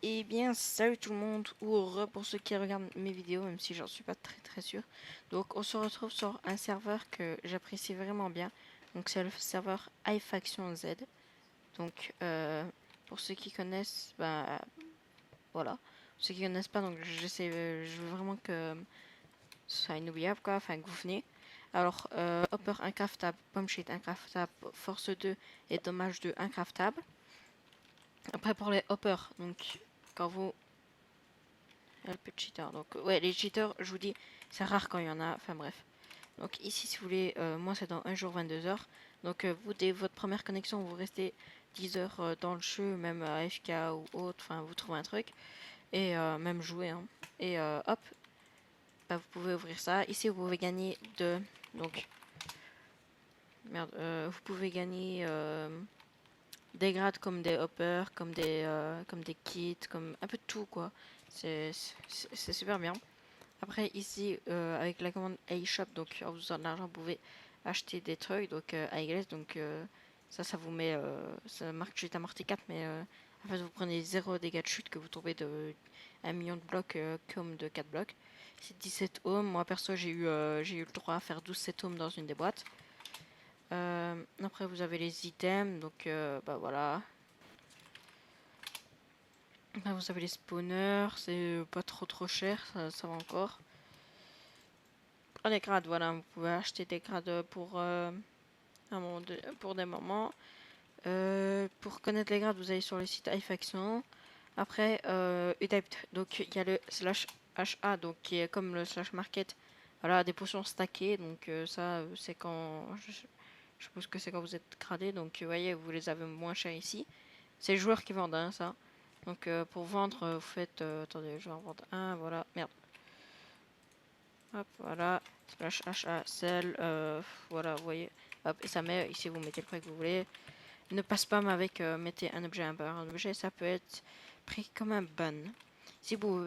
Eh bien, salut tout le monde, ou heureux pour ceux qui regardent mes vidéos, même si j'en suis pas très sûr. Donc, on se retrouve sur un serveur que j'apprécie vraiment bien. Donc, c'est le serveur iFaction Z. Donc, pour ceux qui connaissent, bah voilà. Pour ceux qui connaissent pas, donc je veux vraiment que ce soit inoubliable, quoi, enfin que vous venez. Alors, Hopper incraftable, Bomb Sheet incraftable, Force 2 et Dommage 2 incraftable. Après, pour les hoppers, donc quand vous peu de cheaters. Donc, ouais, les cheaters, je vous dis, c'est rare quand il y en a. Enfin, bref. Donc, ici, si vous voulez, moi, c'est dans un jour, 22 heures. Donc, vous, dès votre première connexion, vous restez 10 heures dans le jeu, même à FK ou autre. Enfin, vous trouvez un truc. Et même jouer. Hein. Et hop, bah, vous pouvez ouvrir ça. Ici, vous pouvez gagner de. Donc, merde, vous pouvez gagner des grades comme des hoppers, comme des kits, comme un peu de tout, quoi. C'est super bien. Après ici avec la commande eShop, donc en vous usant de l'argent vous pouvez acheter des trucs, donc iGlass, donc ça vous met, ça marque chute amorti 4, mais en fait vous prenez 0 dégâts de chute que vous tombez de 1 million de blocs comme de 4 blocs. C'est 17 ohms, moi perso j'ai eu le droit à faire 12-7 ohms dans une des boîtes. Après vous avez les items, donc bah voilà. Là, vous avez les spawners, c'est pas trop cher, ça va encore. Les grades, voilà, vous pouvez acheter des grades pour, pour des moments. Pour connaître les grades, vous allez sur le site iFaction. Après, Udapte, donc il y a le slash HA, donc qui est comme le slash market. Voilà, des potions stackées, donc ça, c'est quand. Je suppose que c'est quand vous êtes gradé, donc vous voyez, vous les avez moins cher ici. C'est les joueurs qui vendent, hein, ça. Donc pour vendre, vous faites. Attendez, je vais en vendre un, voilà, merde. Hop, voilà. Slash HA, cell, voilà, vous voyez. Hop, et ça met, ici vous mettez le prix que vous voulez. Ne pas spam avec, mettez un objet, un objet, ça peut être pris comme un ban. Si vous,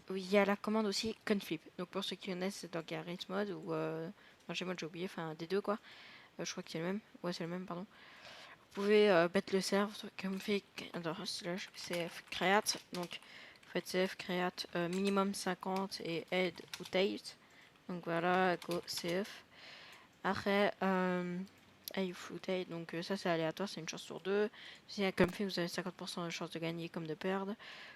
il y a la commande aussi conflip. Donc pour ceux qui connaissent, c'est dans Garage Mode ou Mode, j'ai oublié, enfin des deux quoi. Je crois que c'est le même. Ouais, c'est le même, pardon. Vous pouvez mettre le serve comme fait slash cf create. Donc vous faites cf create minimum 50 et add ou tate. Donc voilà, go cf. Après, donc ça c'est aléatoire, c'est une chance sur deux. Si un comme fait, vous avez 50% de chance de gagner comme de perdre.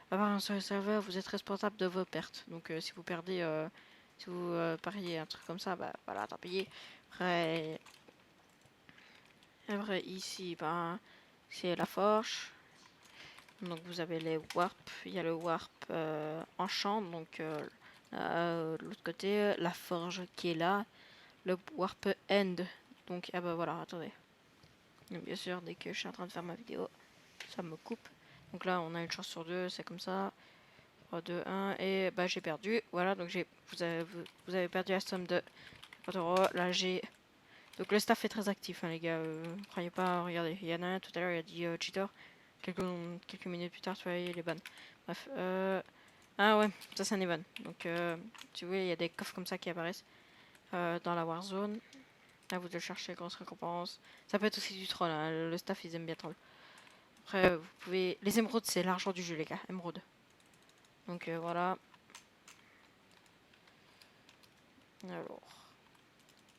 Après, sur le serveur, vous êtes responsable de vos pertes. Donc si vous perdez, si vous pariez un truc comme ça, bah voilà, tant pis. Après ici, bah, c'est la forge. Donc vous avez les warp, il y a le warp enchant, donc l'autre côté, la forge qui est là, le warp end. Donc ah bah voilà, attendez. Donc, bien sûr, dès que je suis en train de faire ma vidéo, ça me coupe. Donc là, on a une chance sur deux, c'est comme ça. 3, 2, 1, et bah j'ai perdu. Voilà, donc vous avez perdu la somme de 50 euros. Là, j'ai. Donc le staff est très actif, hein, les gars. Croyez pas, regardez, il y en a un tout à l'heure, il a dit cheater. Quelques minutes plus tard, tu vois, il est ban. Bref, ah ouais, ça c'est un ban. Donc, tu vois, il y a des coffres comme ça qui apparaissent dans la Warzone. À vous de chercher grosse récompense. Ça peut être aussi du troll, hein. Le staff ils aiment bien troll. Après, vous pouvez. Les émeraudes, c'est l'argent du jeu, les gars. Émeraude. Donc voilà. Alors,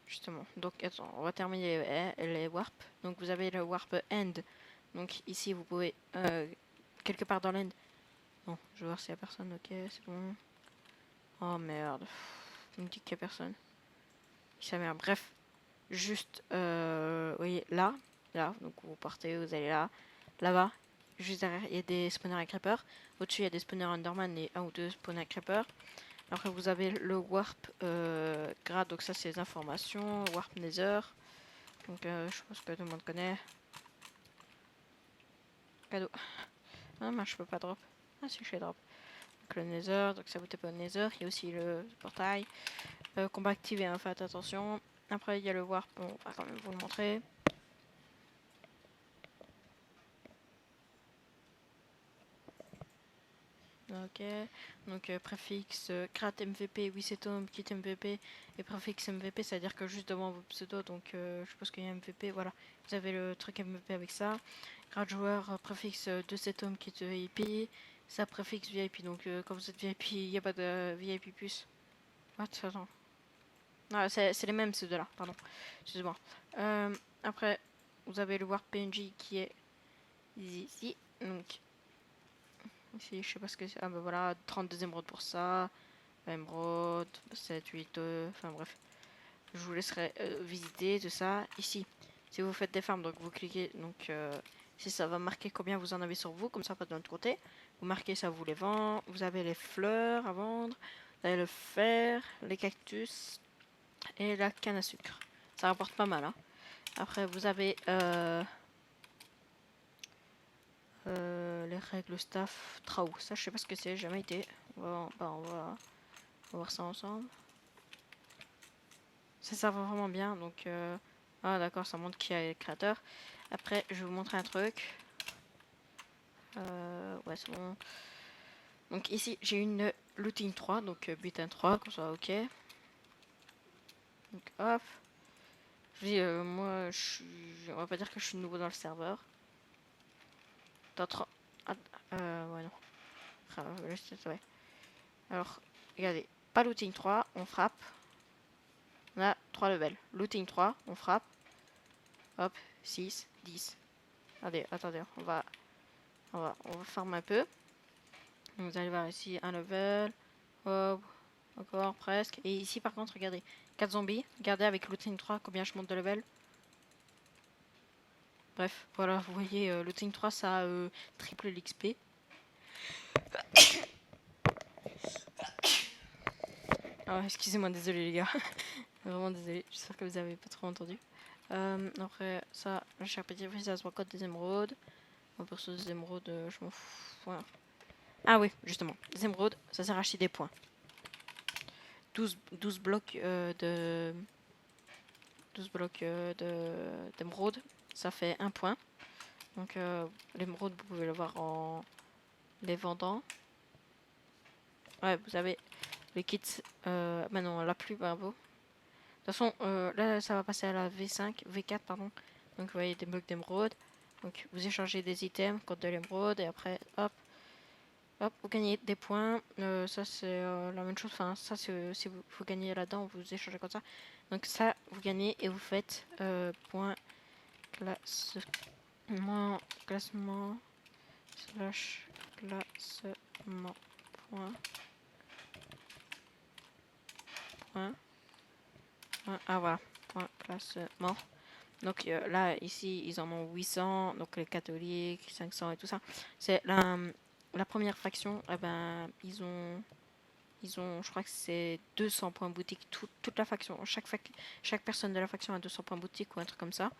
justement. Donc, attends, on va terminer les warp. Donc, vous avez le warp end. Donc, ici, vous pouvez. Quelque part dans l'end. Non, je vais voir s'il y a personne. Ok, c'est bon. Oh merde. Il me dit qu'il y a personne. Ça merde. Bref, juste. Vous voyez, là. Là. Donc, vous partez, vous allez là. Là-bas. Juste derrière, il y a des spawners à creeper. Au-dessus, il y a des spawners Enderman et un ou deux spawners à creeper. Après, vous avez le warp grade, donc ça, c'est les informations. Warp Nether. Donc, je pense que tout le monde connaît. Cadeau. Ah, mais je peux pas drop. Ah, si, je fais drop. Donc, le Nether, donc ça vous tape au Nether. Il y a aussi le portail. Combat activé, hein, faites attention. Après, il y a le warp, on va quand même vous le montrer. Ok, donc préfixe crate MVP, 8 septembre, kit MVP et préfixe MVP, c'est-à-dire que juste devant vos pseudos, donc je pense qu'il y a MVP, voilà, vous avez le truc MVP avec ça. Grade joueur, préfixe 2 septembre, kit VIP, ça préfixe VIP. Donc quand vous êtes VIP, il n'y a pas de VIP plus. What? Attends. Ah, c'est les mêmes ces deux-là, pardon. Excusez-moi. Après, vous avez le Warp PNJ qui est ici. Donc, ici, je sais pas ce que c'est. Ah bah voilà, 32 émeraudes pour ça. Émeraude, 7, 8, enfin bref. Je vous laisserai visiter tout ça. Ici, si vous faites des farms, donc vous cliquez, donc si ça va marquer combien vous en avez sur vous, comme ça pas de l'autre côté. Vous marquez ça, vous les vendez. Vous avez les fleurs à vendre. Vous avez le fer, les cactus et la canne à sucre. Ça rapporte pas mal, hein. Après, vous avez les règles staff Trao. Ça, je sais pas ce que c'est, j'ai jamais été. On va voir ça ensemble. Ça va vraiment bien, donc ah d'accord, ça montre qui est le créateur. Après, je vais vous montrer un truc. Ouais, c'est bon. Donc ici, j'ai une looting 3, donc butin 3, comme ça, ok. Donc hop. Je dis, moi, on va pas dire que je suis nouveau dans le serveur. D'autres... Ah, ouais, non. Ah, ouais. Alors, regardez. Pas looting 3, on frappe. On a 3 levels. Looting 3, on frappe. Hop, 6, 10. Attendez, on va farmer un peu. Vous allez voir ici un level. Hop, encore presque. Et ici par contre, regardez. 4 zombies. Regardez avec looting 3 combien je monte de level. Bref, voilà, vous voyez, looting 3 ça triple l'XP. Oh, excusez-moi, désolé les gars. Vraiment désolé, j'espère que vous avez pas trop entendu. Après ça, le chapitre ça se voit code des émeraudes. Moi perso des émeraudes, je m'en fous. Voilà. Ah oui, justement, les émeraudes, ça sert à acheter des points. 12 blocs de 12 blocs d'émeraude, ça fait 1 point. Donc l'émeraude, vous pouvez le voir en les vendant. Ouais, vous avez les kits, maintenant la plus bravo. De toute façon, là ça va passer à la V5, V4 pardon. Donc vous voyez des blocs d'émeraude. Donc vous échangez des items contre de l'émeraude et après hop, hop, vous gagnez des points. Ça c'est la même chose. Enfin ça c'est si vous gagnez là-dedans, vous échangez comme ça. Donc ça vous gagnez et vous faites point classement slash classement point ah voilà point classement. Donc là ici ils en ont 800, donc les catholiques 500 et tout ça. C'est la première faction. Eh ben ils ont je crois que c'est 200 points boutique, toute la faction, chaque personne de la faction a 200 points boutique ou un truc comme ça.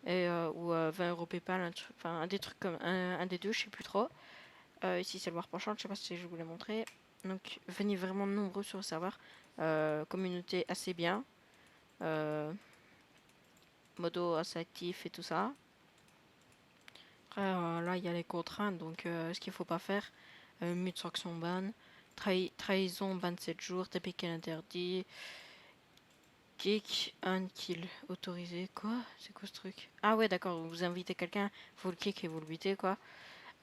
Et ou 20 euros PayPal, enfin un des trucs comme un des deux, je sais plus trop. Ici c'est le War Penchant, je sais pas si je vous l'ai montré. Donc venez vraiment nombreux sur le serveur. Communauté assez bien. Modo assez actif et tout ça. Après là il y a les contraintes, donc ce qu'il faut pas faire. Mute sanction ban. Trahison ban 7 jours. TPK interdit. Kick, un kill autorisé. Quoi? C'est quoi ce truc? Ah ouais d'accord, vous invitez quelqu'un, vous le kick et vous le butez quoi.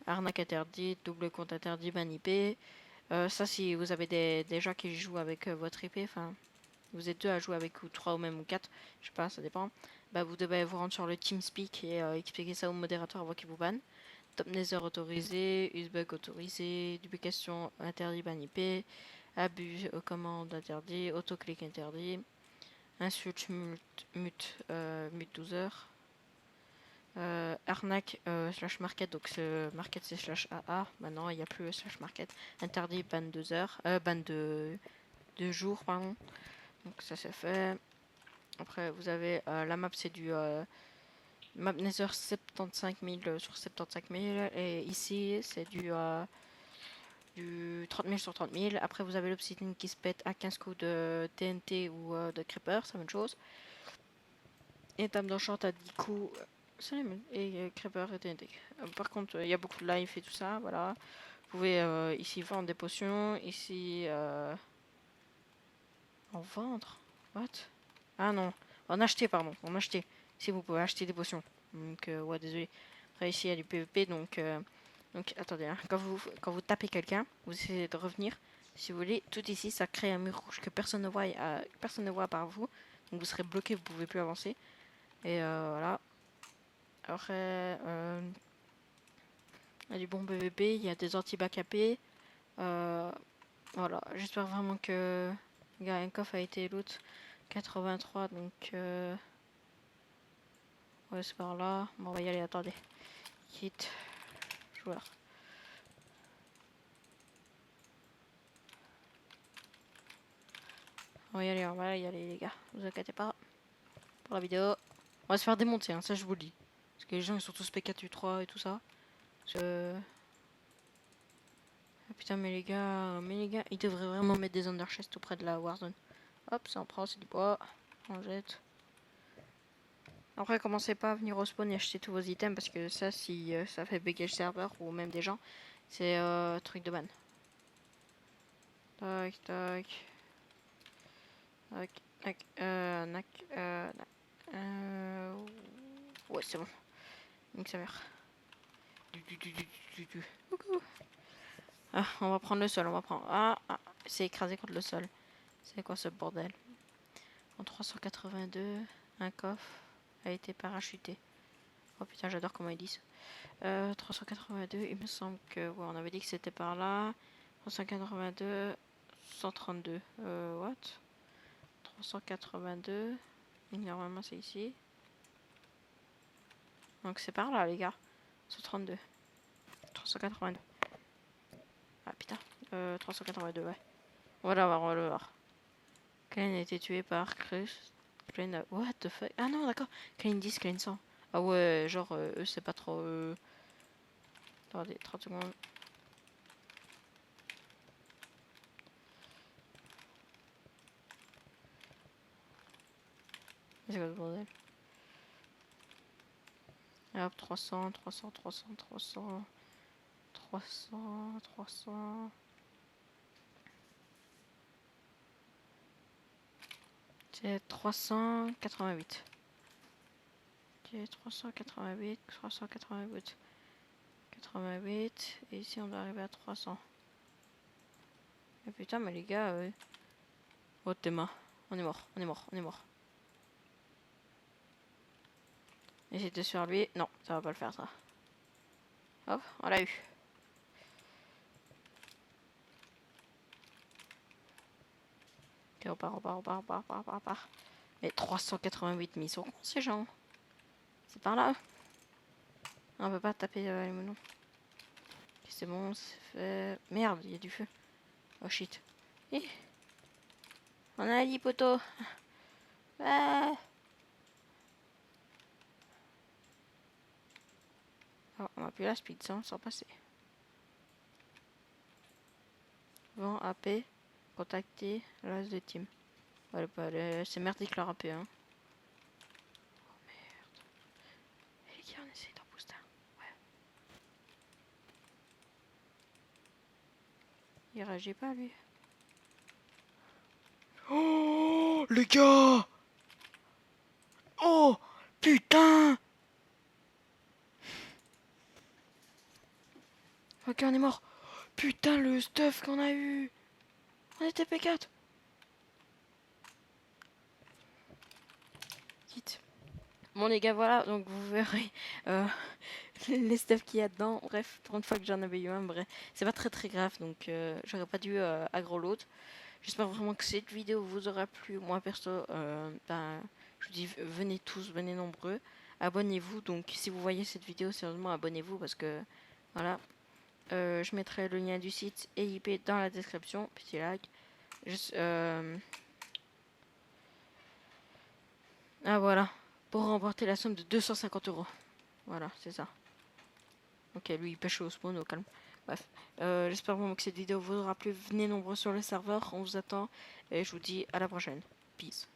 Arnaque interdite, double compte interdit, ban IP. Ça, si vous avez des gens qui jouent avec votre IP, enfin, vous êtes deux à jouer avec ou trois ou même ou quatre, je sais pas, ça dépend. Bah, vous devez vous rendre sur le TeamSpeak et expliquer ça au modérateur avant qu'il vous banne. Top Nether autorisé, Usebug autorisé, duplication interdit, ban IP, abus aux commandes interdit, autoclick interdit, insulte, mute 12 heures. Arnaque slash market, donc ce market c'est slash AA, maintenant il n'y a plus slash market, interdit ban 2 heures, ban de 2 jours, pardon, donc ça c'est fait. Après vous avez la map, c'est du map Nether 75 000 sur 75 000, et ici c'est du 30 000 sur 30 000. Après vous avez l'obsidian qui se pète à 15 coups de TNT ou de creeper, c'est la même chose. Et table d'enchant à 10 coups. C'est les mêmes. Et Creeper et TNT. Par contre, il y a beaucoup de life et tout ça, voilà. Vous pouvez ici vendre des potions, ici en vendre. What? Ah non, en acheter, pardon, en acheter. Ici vous pouvez acheter des potions. Donc ouais, désolé. Après ici il y a du PVP, donc Donc attendez, hein, quand vous tapez quelqu'un, vous essayez de revenir. Si vous voulez, tout ici, ça crée un mur rouge que personne ne voit à part vous. Donc vous serez bloqué, vous pouvez plus avancer. Et voilà. Après, il y a du bon PVP, il y a des anti-bac AP. Voilà, j'espère vraiment que un coffre a été loot 83, donc ouais, c'est par là. Bon, on va y aller, attendez. Kit, joueur. On va y aller les gars, vous inquiétez pas. Pour la vidéo, on va se faire démonter, hein, ça je vous le dis. Parce que les gens ils sont tous P4 U3 et tout ça. Ah, putain, mais les gars, ils devraient vraiment mettre des underchests tout près de la Warzone. Hop, ça en prend, c'est du bois. On jette. Après, commencez pas à venir au spawn et acheter tous vos items parce que ça, si ça fait bugger le serveur ou même des gens, c'est truc de ban. Tac, tac. Tac, tac, nac, ouais, c'est bon. Donc ça meurt. Coucou. Ah, on va prendre le sol, on va prendre. Ah, c'est écrasé contre le sol. C'est quoi ce bordel? En 382, un coffre a été parachuté. Oh putain, j'adore comment ils disent. 382, il me semble que... Ouais, on avait dit que c'était par là. 382, 132. What? 382. Normalement, c'est ici. Donc c'est par là, les gars. 132. 382. Ah putain. 382, ouais. On va l'avoir, on va le voir. Klein a été tué par Chris. Klein a... What the fuck? Ah non, d'accord. Klein 10, Klein 100. Ah ouais, genre, eux, c'est pas trop... Attendez, 30 secondes. C'est quoi ce bordel? Et hop, 300, 300, 300, 300... 300, 300... C'est 388. Ok, 388, 388, 88, et ici on doit arriver à 300. Et putain, mais les gars, oh t'es mort. On est mort, on est mort, on est mort. Essayez de sur lui. Non, ça va pas le faire ça. Hop, on l'a eu. Ok, on part, on part, on part, on part, on part, on part. Mais 388, mais ils sont cons ces gens. C'est par là. On peut pas taper les monos. Ok, c'est bon, c'est fait. Merde, il y a du feu. Oh shit. Eh, on a dit poteau. Ah. Oh, on a plus la speed sans passer. Vent AP, contacter l'as de team. Ouais, bah, c'est merdique leur AP, hein. Oh merde. Et les gars, on essaye d'en booster un. Ouais. Il réagit pas lui. Oh les gars. Oh putain. Ok, on est mort. Putain, le stuff qu'on a eu. On était P4. Quitte. Bon les gars, voilà, donc vous verrez les stuff qu'il y a dedans. Bref, pour une fois que j'en avais eu un, bref, c'est pas très grave, donc j'aurais pas dû aggro l'autre. J'espère vraiment que cette vidéo vous aura plu. Moi perso, ben, je vous dis venez tous, venez nombreux. Abonnez-vous, donc si vous voyez cette vidéo, sérieusement abonnez-vous parce que voilà. Je mettrai le lien du site et IP dans la description. Petit like. Ah voilà, pour remporter la somme de 250 euros. Voilà, c'est ça. Ok, lui il pêche au spawn, au calme. Bref, j'espère vraiment que cette vidéo vous aura plu. Venez nombreux sur le serveur, on vous attend. Et je vous dis à la prochaine. Peace.